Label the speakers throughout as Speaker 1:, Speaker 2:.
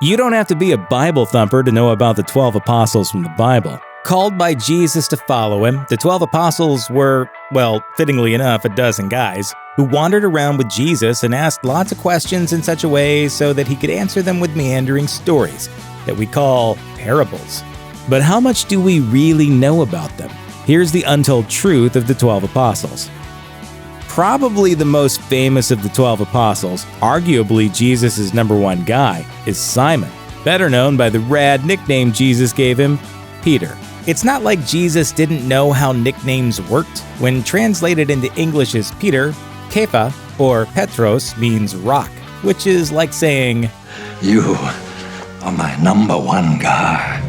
Speaker 1: You don't have to be a Bible thumper to know about the 12 apostles from the Bible. Called by Jesus to follow him, the 12 apostles were, well, fittingly enough, a dozen guys who wandered around with Jesus and asked lots of questions in such a way so that he could answer them with meandering stories that we call parables. But how much do we really know about them? Here's the untold truth of the 12 apostles. Probably the most famous of the 12 apostles, arguably Jesus' number one guy, is Simon, better known by the rad nickname Jesus gave him, Peter. It's not like Jesus didn't know how nicknames worked. When translated into English as Peter, Kepha, or Petros means rock, which is like saying,
Speaker 2: "You are my number one guy."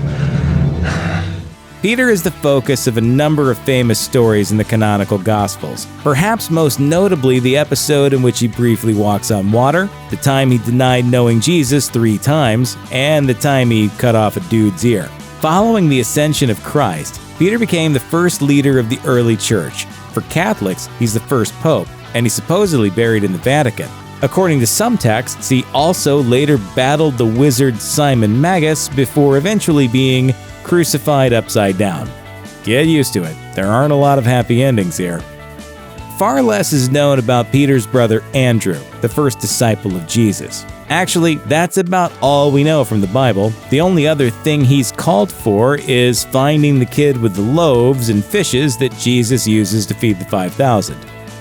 Speaker 1: Peter is the focus of a number of famous stories in the canonical Gospels, perhaps most notably the episode in which he briefly walks on water, the time he denied knowing Jesus 3 times, and the time he cut off a dude's ear. Following the ascension of Christ, Peter became the first leader of the early church. For Catholics, he's the first pope, and he's supposedly buried in the Vatican. According to some texts, he also later battled the wizard Simon Magus before eventually being crucified upside down. Get used to it. There aren't a lot of happy endings here. Far less is known about Peter's brother Andrew, the first disciple of Jesus. Actually, that's about all we know from the Bible. The only other thing he's called for is finding the kid with the loaves and fishes that Jesus uses to feed the 5,000.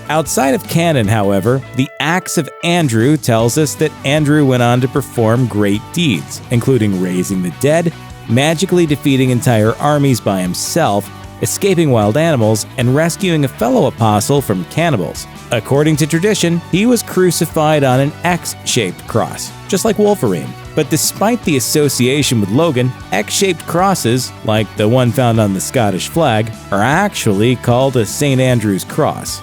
Speaker 1: Outside of canon, however, the Acts of Andrew tells us that Andrew went on to perform great deeds, including raising the dead, magically defeating entire armies by himself, escaping wild animals, and rescuing a fellow apostle from cannibals. According to tradition, he was crucified on an X-shaped cross, just like Wolverine. But despite the association with Logan, X-shaped crosses, like the one found on the Scottish flag, are actually called a St. Andrew's cross.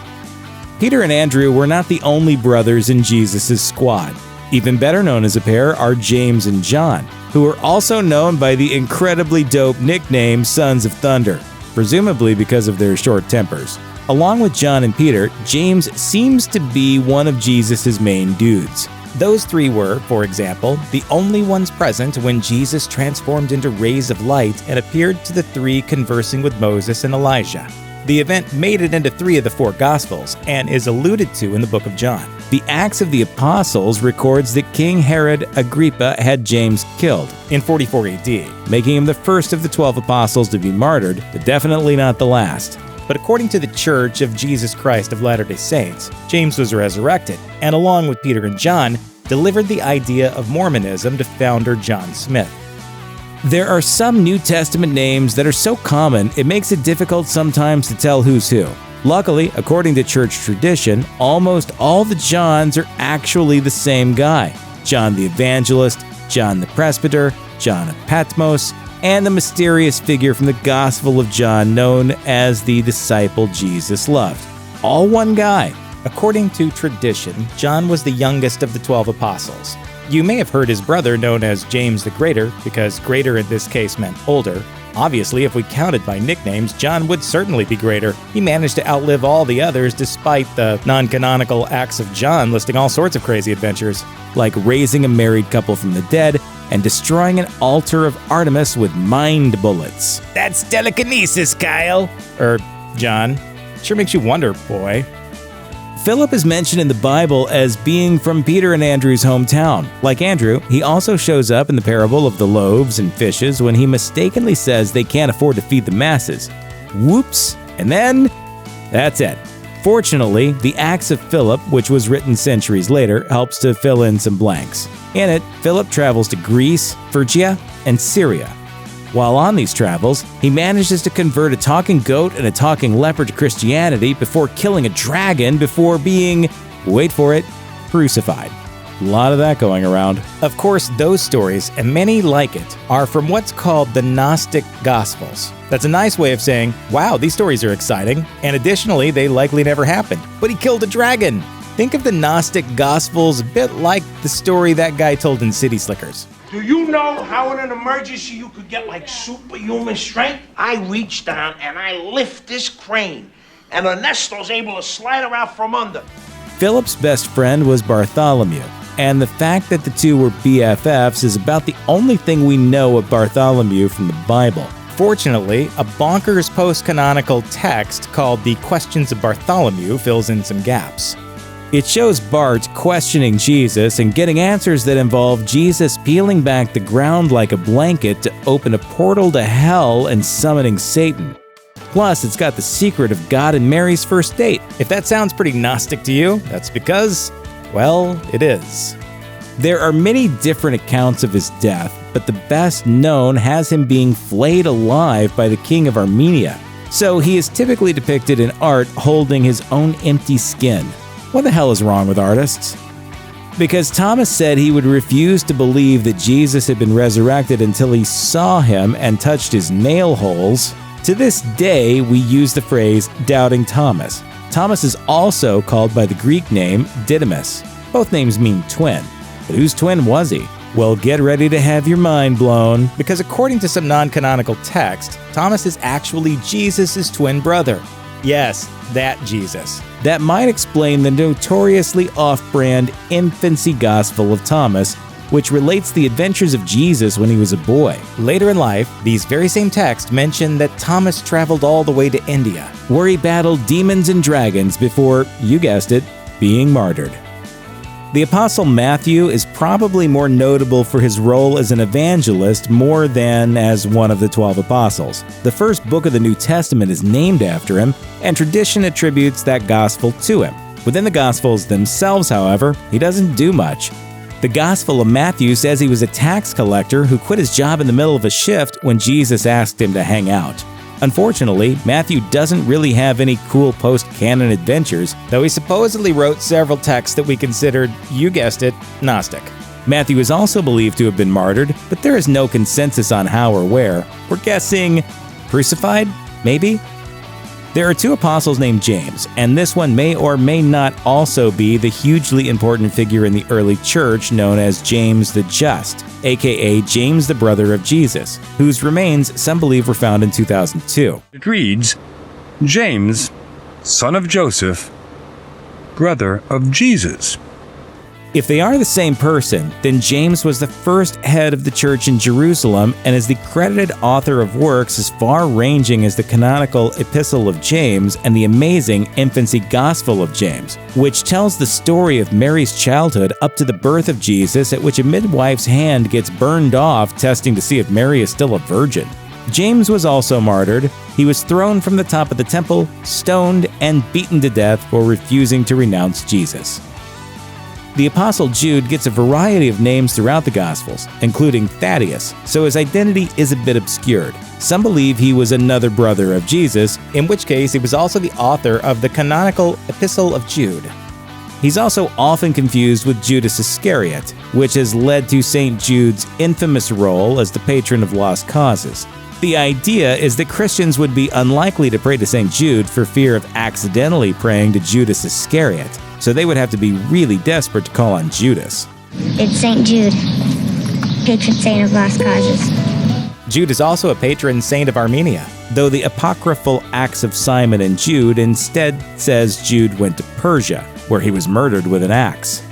Speaker 1: Peter and Andrew were not the only brothers in Jesus' squad. Even better known as a pair are James and John, who are also known by the incredibly dope nickname Sons of Thunder, presumably because of their short tempers. Along with John and Peter, James seems to be one of Jesus' main dudes. Those three were, for example, the only ones present when Jesus transformed into rays of light and appeared to the three conversing with Moses and Elijah. The event made it into 3 of the 4 Gospels and is alluded to in the book of John. The Acts of the Apostles records that King Herod Agrippa had James killed in 44 AD, making him the first of the 12 apostles to be martyred, but definitely not the last. But according to the Church of Jesus Christ of Latter-day Saints, James was resurrected, and along with Peter and John, delivered the idea of Mormonism to founder John Smith. There are some New Testament names that are so common it makes it difficult sometimes to tell who's who. Luckily, according to church tradition, almost all the Johns are actually the same guy. John the Evangelist, John the Presbyter, John of Patmos, and the mysterious figure from the Gospel of John known as the disciple Jesus loved. All one guy. According to tradition, John was the youngest of the 12 apostles. You may have heard his brother known as James the Greater, because greater in this case meant older. Obviously, if we counted by nicknames, John would certainly be greater. He managed to outlive all the others despite the non-canonical Acts of John listing all sorts of crazy adventures, like raising a married couple from the dead and destroying an altar of Artemis with mind bullets. That's telekinesis, Kyle! John. Sure makes you wonder, boy. Philip is mentioned in the Bible as being from Peter and Andrew's hometown. Like Andrew, he also shows up in the parable of the loaves and fishes when he mistakenly says they can't afford to feed the masses. Whoops! And then, that's it. Fortunately, the Acts of Philip, which was written centuries later, helps to fill in some blanks. In it, Philip travels to Greece, Phrygia, and Syria. While on these travels, he manages to convert a talking goat and a talking leopard to Christianity before killing a dragon before being, wait for it, crucified. A lot of that going around. Of course, those stories, and many like it, are from what's called the Gnostic Gospels. That's a nice way of saying, wow, these stories are exciting, and additionally, they likely never happened. But he killed a dragon! Think of the Gnostic Gospels a bit like the story that guy told in City Slickers.
Speaker 3: Do you know how in an emergency you could get like superhuman strength? I reach down and I lift this crane, and Ernesto's able to slide her out from under.
Speaker 1: Philip's best friend was Bartholomew, and the fact that the two were BFFs is about the only thing we know of Bartholomew from the Bible. Fortunately, a bonkers post-canonical text called The Questions of Bartholomew fills in some gaps. It shows Bart questioning Jesus and getting answers that involve Jesus peeling back the ground like a blanket to open a portal to hell and summoning Satan. Plus, it's got the secret of God and Mary's first date. If that sounds pretty Gnostic to you, that's because, well, it is. There are many different accounts of his death, but the best known has him being flayed alive by the king of Armenia. So he is typically depicted in art holding his own empty skin. What the hell is wrong with artists? Because Thomas said he would refuse to believe that Jesus had been resurrected until he saw him and touched his nail holes, to this day we use the phrase doubting Thomas. Thomas is also called by the Greek name Didymus. Both names mean twin. But whose twin was he? Well, get ready to have your mind blown, because according to some non-canonical text, Thomas is actually Jesus' twin brother. Yes, that Jesus. That might explain the notoriously off-brand Infancy Gospel of Thomas, which relates the adventures of Jesus when he was a boy. Later in life, these very same texts mention that Thomas traveled all the way to India, where he battled demons and dragons before, you guessed it, being martyred. The Apostle Matthew is probably more notable for his role as an evangelist more than as one of the 12 apostles. The first book of the New Testament is named after him, and tradition attributes that gospel to him. Within the Gospels themselves, however, he doesn't do much. The Gospel of Matthew says he was a tax collector who quit his job in the middle of a shift when Jesus asked him to hang out. Unfortunately, Matthew doesn't really have any cool post-canon adventures, though he supposedly wrote several texts that we considered, you guessed it, Gnostic. Matthew is also believed to have been martyred, but there is no consensus on how or where. We're guessing crucified, maybe? There are two apostles named James, and this one may or may not also be the hugely important figure in the early church known as James the Just, aka James the brother of Jesus, whose remains some believe were found in 2002.
Speaker 4: It reads, James, son of Joseph, brother of Jesus.
Speaker 1: If they are the same person, then James was the first head of the church in Jerusalem and is the credited author of works as far-ranging as the canonical Epistle of James and the amazing Infancy Gospel of James, which tells the story of Mary's childhood up to the birth of Jesus, at which a midwife's hand gets burned off testing to see if Mary is still a virgin. James was also martyred. He was thrown from the top of the temple, stoned, and beaten to death for refusing to renounce Jesus. The Apostle Jude gets a variety of names throughout the Gospels, including Thaddeus, so his identity is a bit obscured. Some believe he was another brother of Jesus, in which case he was also the author of the canonical Epistle of Jude. He's also often confused with Judas Iscariot, which has led to St. Jude's infamous role as the patron of lost causes. The idea is that Christians would be unlikely to pray to St. Jude for fear of accidentally praying to Judas Iscariot, so they would have to be really desperate to call on Judas.
Speaker 5: It's St. Jude, patron saint of lost causes.
Speaker 1: Jude is also a patron saint of Armenia, though the apocryphal Acts of Simon and Jude instead says Jude went to Persia, where he was murdered with an axe.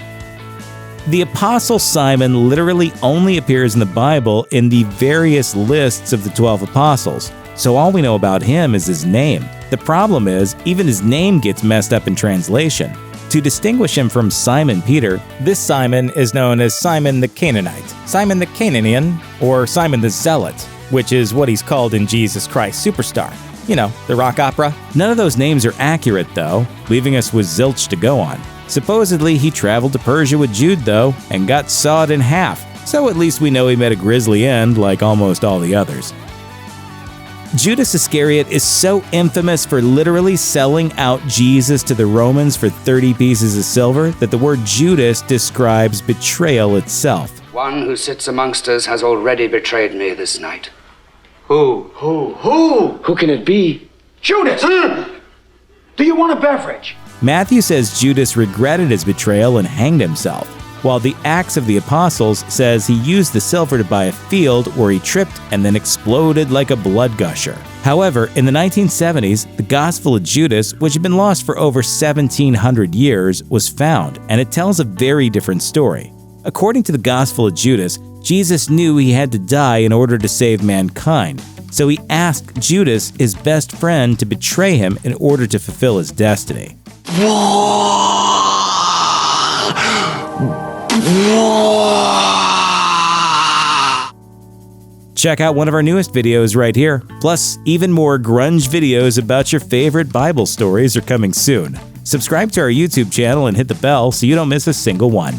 Speaker 1: The Apostle Simon literally only appears in the Bible in the various lists of the 12 apostles, so all we know about him is his name. The problem is, even his name gets messed up in translation. To distinguish him from Simon Peter, this Simon is known as Simon the Canaanite, Simon the Canaanian, or Simon the Zealot, which is what he's called in Jesus Christ Superstar. You know, the rock opera. None of those names are accurate, though, leaving us with zilch to go on. Supposedly, he traveled to Persia with Jude, though, and got sawed in half, so at least we know he met a grisly end like almost all the others. Judas Iscariot is so infamous for literally selling out Jesus to the Romans for 30 pieces of silver that the word Judas describes betrayal itself.
Speaker 6: One who sits amongst us has already betrayed me this night.
Speaker 3: Who? Who can it be? Judas! Do you want a beverage?
Speaker 1: Matthew says Judas regretted his betrayal and hanged himself, while the Acts of the Apostles says he used the silver to buy a field where he tripped and then exploded like a blood gusher. However, in the 1970s, the Gospel of Judas, which had been lost for over 1,700 years, was found, and it tells a very different story. According to the Gospel of Judas, Jesus knew he had to die in order to save mankind. So he asked Judas, his best friend, to betray him in order to fulfill his destiny. Check out one of our newest videos right here. Plus, even more grunge videos about your favorite Bible stories are coming soon. Subscribe to our YouTube channel and hit the bell so you don't miss a single one.